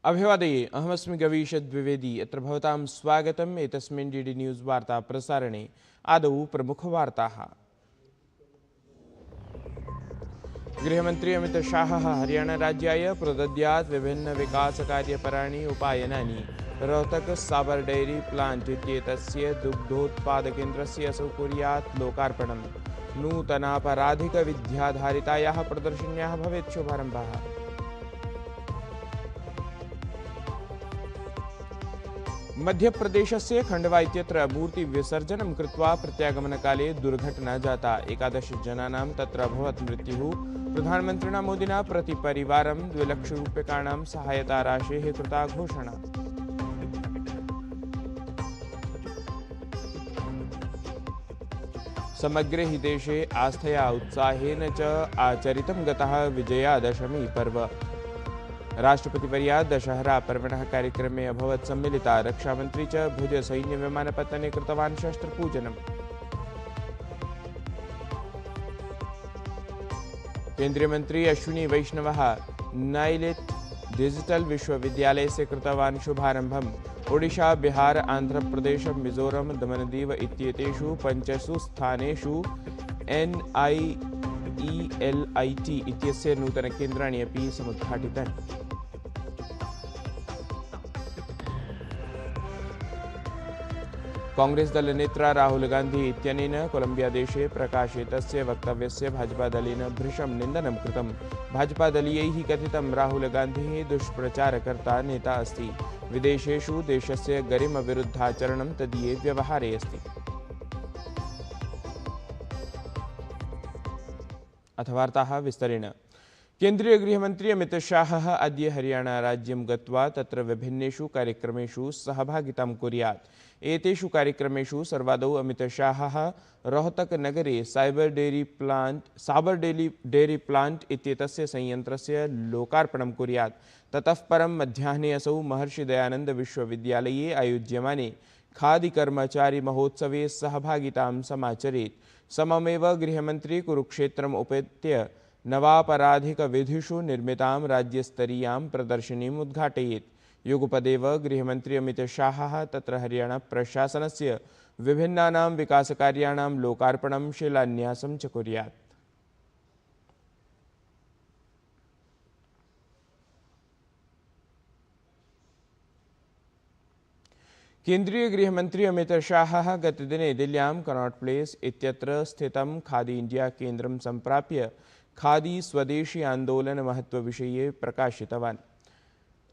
अभिवादये अहमस्मि गवीश द्विवेदी। अत्र भवतां स्वागतम् एतस्मिन् डीडी न्यूज़ वार्ता प्रसारणे। आदौ प्रमुखवार्ताः। गृहमन्त्री अमित शाहः हरियाणा राज्याय प्रदद्यात् विभिन्नविकासकार्यपराणि उपायनानि। रोहतक साबर डेयरी प्लांट इत्येतस्य दुग्धोत्पादकेन्द्रस्य असौ कुर्यात् लोकार्पणम्। नूतनापराधिकविद्याधारितायाः प्रदर्शन्याः भवेत् शुभारम्भः। मध्यप्रदेशस्य खण्डवा इत्यत्र मूर्तिविसर्जनं कृत्वा प्रत्यागमनकाले दुर्घटना जाता। 11 जनानां तत्र अभवत् मृत्युः। प्रधानमन्त्रिणा मोदिना प्रतिपरिवारं 2 लक्षरूप्यकाणां सहायताराशेः कृता घोषणा। समग्रे हि देशे आस्थया उत्साहेन च आचरितं गतः विजयादशमी पर्व। राष्ट्रपतिवर्या दशहरा पर्वणः कार्यक्रमे अभवत् सम्मिलिता। रक्षामन्त्री च भुज सैन्यविमानपत्तने कृतवान् शस्त्रपूजनम्। केन्द्रीयमन्त्री अश्विनी वैष्णवः नाइलेट् डिजिटल विश्वविद्यालयस्य कृतवान् शुभारम्भम्। ओडिशा, बिहार, आन्ध्रप्रदेश, मिजोरम, दमनदीव इत्येतेषु 5 स्थानेषु NIELIT इत्यस्य नूतनकेन्द्राणि अपि समुद्घाटितानि। कांग्रेस दल नेत्रा राहुल गांधी इत्यनेन कोलंबिया देशे प्रकाशितस्य वक्तव्यस्य भाजपादलेन भृशं निन्दनं कृतम्। भाजपादलीयैः कथितं राहुल गान्धिः दुष्प्रचारकर्ता नेता अस्ति। विदेशेषु देशस्य गरिमविरुद्धाचरणं तदीये व्यवहारे अस्ति। अथ वार्ताः विस्तरेण। केन्द्रीय गृहमन्त्री अमित शाहः अद्य हरियाणा राज्यं गत्वा तत्र विभिन्नेषु कार्यक्रमेषु सहभागितां कुर्यात्। एतेषु कार्यक्रमेषु सर्वादौ अमित शाहः रोहतक नगरे साबर डेयरी प्लांट इत्येतस्य संयन्त्रस्य लोकार्पणं कुर्यात्। ततः परं मध्याह्ने असौ महर्षि दयानन्द विश्वविद्यालये आयोज्यमाने खादी कर्मचारी महोत्सवे सहभागितां समाचरेत्। सममेव गृहमन्त्री कुरुक्षेत्रम् उपेत्य नवापराधिकविधिषु निर्मितां राज्यस्तरीयां प्रदर्शनीम् उद्घाटयेत्। युगपदेव गृहमन्त्री अमित शाहः तत्र हरियाणा प्रशासनस्य विभिन्नानां विकासकार्याणां लोकार्पणं शिलान्यासं च कुर्यात्। केन्द्रीय गृहमन्त्री अमित शाहः गतदिने दिल्ल्यां कनॉट प्लेस इत्यत्र स्थितं खादी इंडिया केन्द्रं सम्प्राप्य खादी स्वदेशी आन्दोलन महत्त्वविषये प्रकाशितवान्।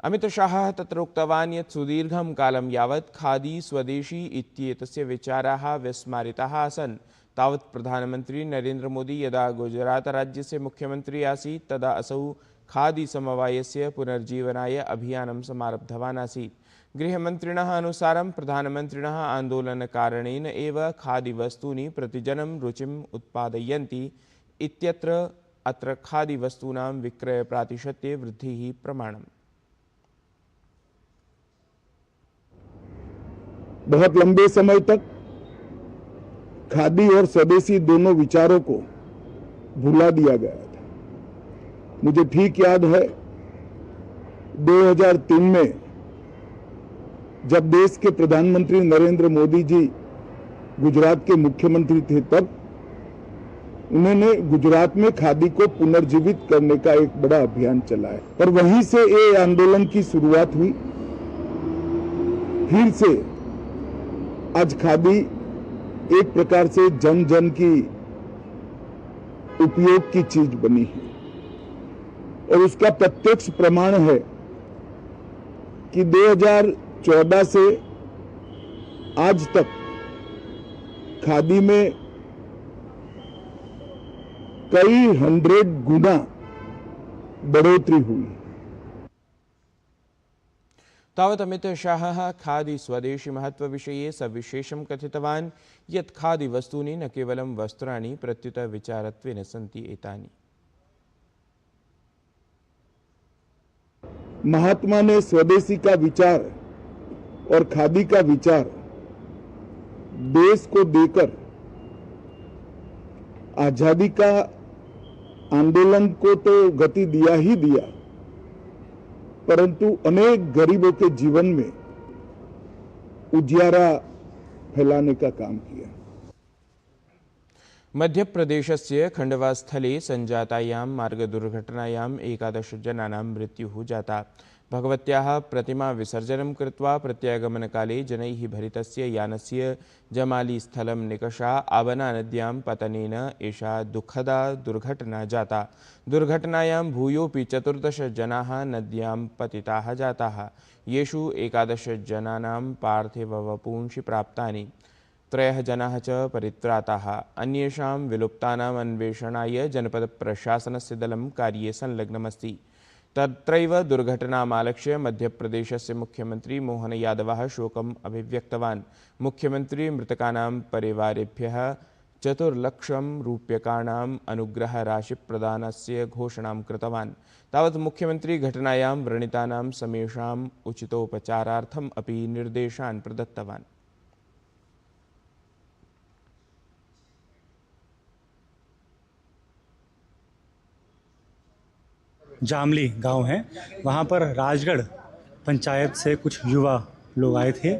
अमित शाहः तत्र उक्तवान् यत् सुदीर्घं कालं यावत् खादी स्वदेशी इत्येतस्य विचाराः विस्मारिताः आसन्। तावत् प्रधानमन्त्री नरेन्द्र मोदी यदा गुजरातराज्यस्य मुख्यमन्त्री आसीत् तदा असौ खादी समवायस्य पुनर्जीवनाय अभियानं समारब्धवान् आसीत्। गृहमन्त्रिणः अनुसारं प्रधानमन्त्रिणः आन्दोलनकारणेन एव खादी वस्तूनि प्रतिजनं रुचिम् उत्पादयन्ति इत्यत्र अत्र खादी वस्तूनां विक्रयप्रातिशत्ये वृद्धिः प्रमाणम्। बहुत लंबे समय तक खादी और स्वदेशी दोनों विचारों को भुला दिया गया था। मुझे ठीक याद है 2003 में जब देश के प्रधानमंत्री नरेंद्र मोदी जी गुजरात के मुख्यमंत्री थे, तब उन्होंने गुजरात में खादी को पुनर्जीवित करने का एक बड़ा अभियान चलाया और वहीं से ये आंदोलन की शुरुआत हुई। फिर से आज खादी एक प्रकार से जन जन की उपयोग की चीज बनी है और उसका प्रत्यक्ष प्रमाण है कि 2014 से आज तक खादी में कई 100 गुना बढ़ोतरी हुई। तावत् अमित शाहः खादी स्वदेशी महत्त्वविषये सविशेषं कथितवान् यत् खादी वस्तूनि न केवलं वस्त्राणि प्रत्युत विचारत्वेन सन्ति एतानि। महात्मा ने स्वदेशी का विचार और खादी का विचार देश को देकर आजादी का आंदोलन को तो गति दिया ही दिया, परंतु अनेक गरीबों के जीवन में उजियारा फैलाने का काम किया। मध्य प्रदेशस्य खण्डवास्थले संजातायां मार्गदुर्घटनायां 11 जनानां मृत्युः जाता। भगवत्याः प्रतिमा विसर्जनं कृत्वा प्रत्यागमनकाले जनैः भरितस्य यानस्य जमालीस्थलं निकषा आवना नद्यां पतनेन एषा दुःखदा दुर्घटना जाता। दुर्घटनायां भूयोऽपि 14 जनाः नद्यां पतिताः जाताः, येषु 11 जनानां पार्थिववपुंषि प्राप्तानि। 3 जनाः च परित्राताः। अन्येषां विलुप्तानाम् अन्वेषणाय जनपदप्रशासनस्य दलं कार्ये संलग्नमस्ति। तत्रैव दुर्घटनामालक्ष्य मध्यप्रदेशस्य मुख्यमंत्री मोहन यादवः शोकम् अभिव्यक्तवान्। मुख्यमंत्री मृतकानां परिवारेभ्यः 4 लक्षं रूप्यकाणाम् अनुग्रहराशिप्रदानस्य घोषणां कृतवान्। तावत् मुख्यमंत्री घटनायां व्रणितानां समेषाम् उचितोपचारार्थम् अपि निर्देशान् प्रदत्तवान्। जामली गांव है, वहाँ पर राजगढ़ पंचायत से कुछ युवा लोग आए थे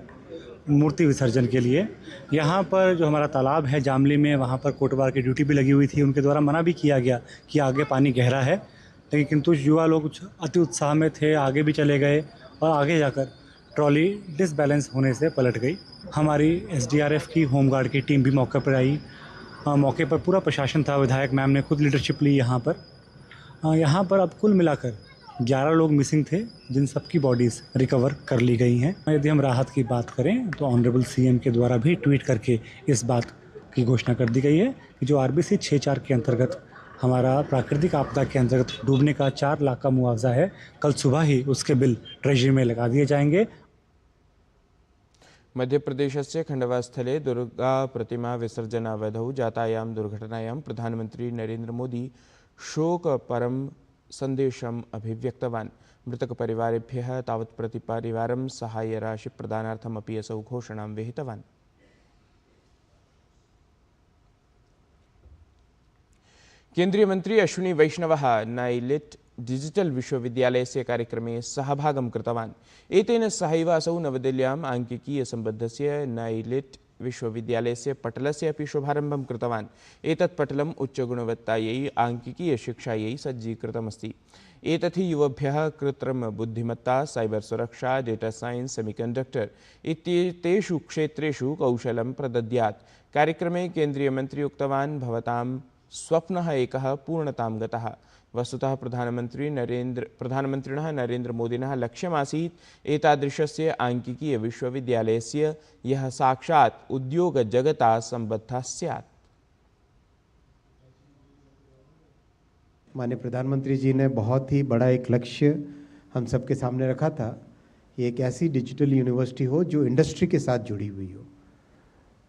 मूर्ति विसर्जन के लिए। यहाँ पर जो हमारा तालाब है जामली में, वहाँ पर कोटवार की ड्यूटी भी लगी हुई थी। उनके द्वारा मना भी किया गया कि आगे पानी गहरा है, लेकिन किंतु युवा लोग अति उत्साह में थे, आगे भी चले गए और आगे जाकर ट्रॉली डिसबैलेंस होने से पलट गई। हमारी SDRF की होमगार्ड की टीम भी मौके पर आई। मौके पर पूरा प्रशासन था, विधायक मैम ने खुद लीडरशिप ली। यहाँ पर अब कुल मिलाकर 11 लोग मिसिंग थे, जिन सबकी बॉडीज़ रिकवर कर ली गई हैं। यदि हम राहत की बात करें तो ऑनरेबल CM के द्वारा भी ट्वीट करके इस बात की घोषणा कर दी गई है कि जो RBC 6-4 के अंतर्गत हमारा प्राकृतिक आपदा के अंतर्गत डूबने का 4 लाख का मुआवजा है, कल सुबह ही उसके बिल ट्रेजरी में लगा दिए जाएंगे। मध्य प्रदेशस्य खण्डवास्थले दुर्गा प्रतिमा विसर्जनावधौ जातायां दुर्घटनायां प्रधानमंत्री नरेंद्र मोदी शोकपरं संदेशम् अभिव्यक्तवान्। मृतकपरिवारेभ्यः तावत् प्रतिपरिवारं साहाय्यराशिप्रदानार्थमपि असौ घोषणां विहितवान्। केंद्रीय मंत्री अश्विनी वैष्णवः नाइलिट् डिजिटल विश्वविद्यालयस्य कार्यक्रमे सहभागं कृतवान्। एतेन सहैव असौ नवदिल्ल्याम् आङ्किकीयसम्बद्धस्य नाइलिट् विश्वविद्यालयस्य पटलस्य अपि शुभारम्भं कृतवान्। एतत् पटलम् उच्चगुणवत्तायै आङ्किकीयशिक्षायै सज्जीकृतमस्ति। एतत् हि युवभ्यः कृत्रिमबुद्धिमत्ता, साइबर सुरक्षा, डेटा साइंस, सेमीकंडक्टर इत्येतेषु क्षेत्रेषु कौशलं प्रदद्यात्। कार्यक्रमे केंद्रीय मंत्री उक्तवान्, भवतां स्वप्नः एकः पूर्णतां गतः। वस्तुतः प्रधानमन्त्रिणः नरेंद्र मोदिनः लक्ष्यमासीत् एतादृशस्य आङ्किकीय विश्वविद्यालयस्य यः साक्षात् उद्योगजगता सम्बद्धः स्यात्। माननीय प्रधानमंत्री जी ने बहुत ही बड़ा एक लक्ष्य हम सबके सामने रखा था। ये एक ऐसी डिजिटल यूनिवर्सिटी हो जो इंडस्ट्री के साथ जुड़ी हुई हो।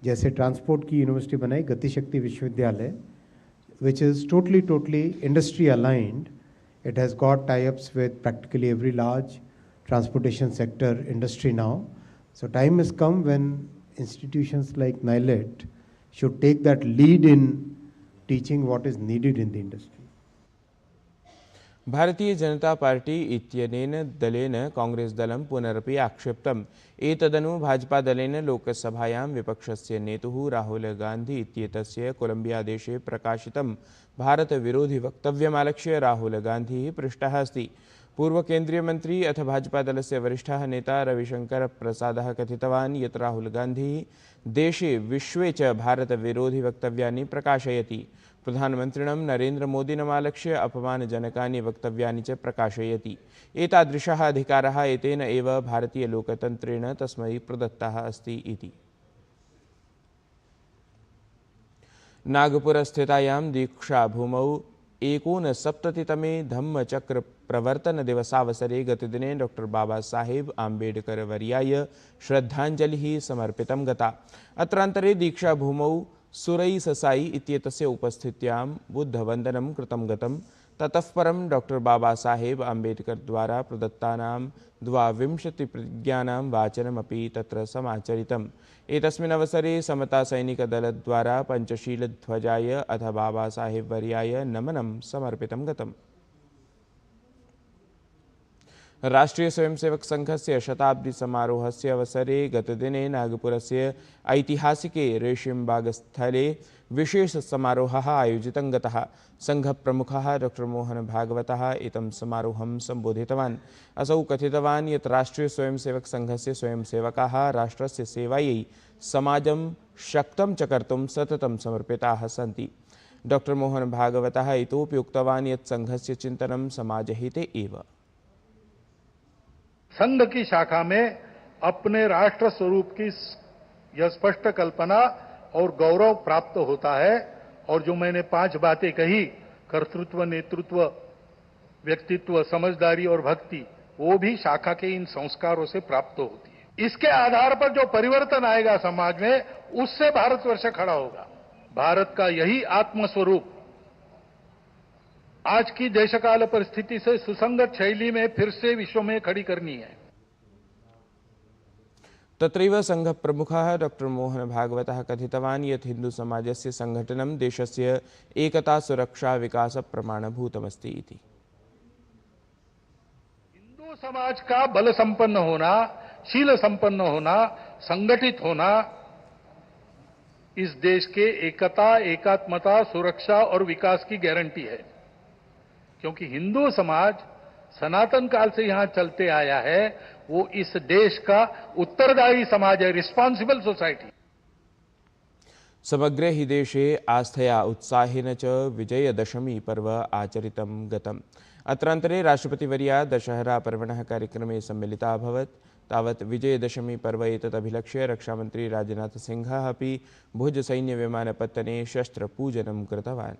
जैसे ट्रांसपोर्ट की यूनिवर्सिटी बनाई गतिशक्ति विश्वविद्यालय, which is totally industry aligned. It has got tie-ups with practically every large transportation sector industry now. So time has come when institutions like NILET should take that lead in teaching what is needed in the industry. Bharatiya Janata party इत्यनेन दलेन कांग्रेस दलं पुनरपि आक्षिप्तम्। एतदनु भाजपा दलेन लोकसभायां विपक्षस्य नेतुः राहुल गांधी इत्येतस्य Colombia देशे प्रकाशितं भारत विरोधि वक्तव्यमालक्ष्य राहुल गांधी पृष्टः अस्ति। पूर्व केंद्रीय मंत्री अथ भाजपा दलस्य वरिष्ठः नेता रविशंकर प्रसादः कथितवान् यत् राहुल गांधी देशे विश्वे च भारत विरोधि वक्तव्यानि प्रकाशयति। प्रधानमन्त्रिणं नरेंद्र मोदिनमालक्ष्य अपमानजनकानि वक्तव्यानि च प्रकाशयति। एतादृशः अधिकारः एतेन एव भारतीयलोकतन्त्रेण तस्मै प्रदत्तः अस्ति इति। नागपुरस्थितायां दीक्षाभूमौ 69तमे धम्मचक्रप्रवर्तनदिवसावसरे गतदिने डॉ बाबा साहेब आम्बेडकर वर्याय श्रद्धाञ्जलिः समर्पितं गता। अत्रान्तरे दीक्षाभूमौ सुरई ससाई इत्येतस्य उपस्थित्यां बुद्धवन्दनं कृतं गतं। ततः परं डॉ बाबा साहेब आम्बेडकर द्वारा प्रदत्तानां 22 प्रतिज्ञानां वाचनमपि तत्र समाचरितम्। एतस्मिन् अवसरे समता सैनिकदलद्वारा पंचशीलध्वजाय अथ बाबा साहेब वर्याय नमनं समर्पितं गतम्। राष्ट्रीय स्वयंसेवक संघस्य शताब्दी समारोहस्य अवसरे गतदिने नागपुरस्य ऐतिहासिके रेशिमबागस्थले विशेष समारोहः आयोजितः गतः। संघप्रमुखः डॉ मोहन भागवतः एतं समारोहं सम्बोधितवान्। असौ कथितवान् यत् राष्ट्रीय स्वयंसेवक संघस्य स्वयंसेवकाः राष्ट्रस्य सेवायै समाजं शक्तं च कर्तुं सततं समर्पिताः सन्ति। डॉ मोहन भागवतः इतोपि उक्तवान् यत् संघस्य चिन्तनं समाजहिते एव। संघ की शाखा में अपने राष्ट्र स्वरूप की यह स्पष्ट कल्पना और गौरव प्राप्त होता है। और जो मैंने 5 बातें कही, कर्तृत्व, नेतृत्व, व्यक्तित्व, समझदारी और भक्ति, वो भी शाखा के इन संस्कारों से प्राप्त होती है। इसके आधार पर जो परिवर्तन आएगा समाज में, उससे भारतवर्ष खड़ा होगा। भारत का यही आत्मस्वरूप आज की देशकाल परिस्थिति से सुसंगत शैली में फिर से विश्व में खड़ी करनी है। तत्रैव संघप्रमुखः डॉ मोहन भागवतः कथितवान् यत् हिंदू समाजस्य संघटनं देशस्य एकता सुरक्षा विकास प्रमाणभूतमस्ति इति। हिंदू समाज का बल संपन्न होना, शील संपन्न होना, संगठित होना इस देश के एकता, एकात्मता, सुरक्षा और विकास की गारंटी है। क्योंकि हिंदू समाज सनातन काल से यहां चलते आया है, वो इस देश का उत्तरदायी समाज है, रिस्पॉन्सिबल सोसाइटी। समग्रे हि देशे आस्थया उत्साहेन च विजयदशमी पर्व आचरितं गतम्। अत्रान्तरे राष्ट्रपतिवर्या दशहरा पर्वणः कार्यक्रमे सम्मिलिता अभवत्। तावत् विजयदशमी पर्व एतत् अभिलक्ष्य रक्षामन्त्री राजनाथसिंहः अपि भुज सैन्यविमानपत्तने शस्त्रपूजनं कृतवान्।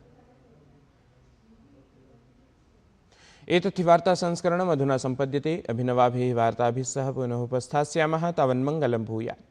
एतत् वार्ता संस्करणम् अधुना सम्पद्यते। अभिनवाभिः वार्ताभिः सह पुनः उपस्थास्यामः। तावन्मङ्गलं भूयात्।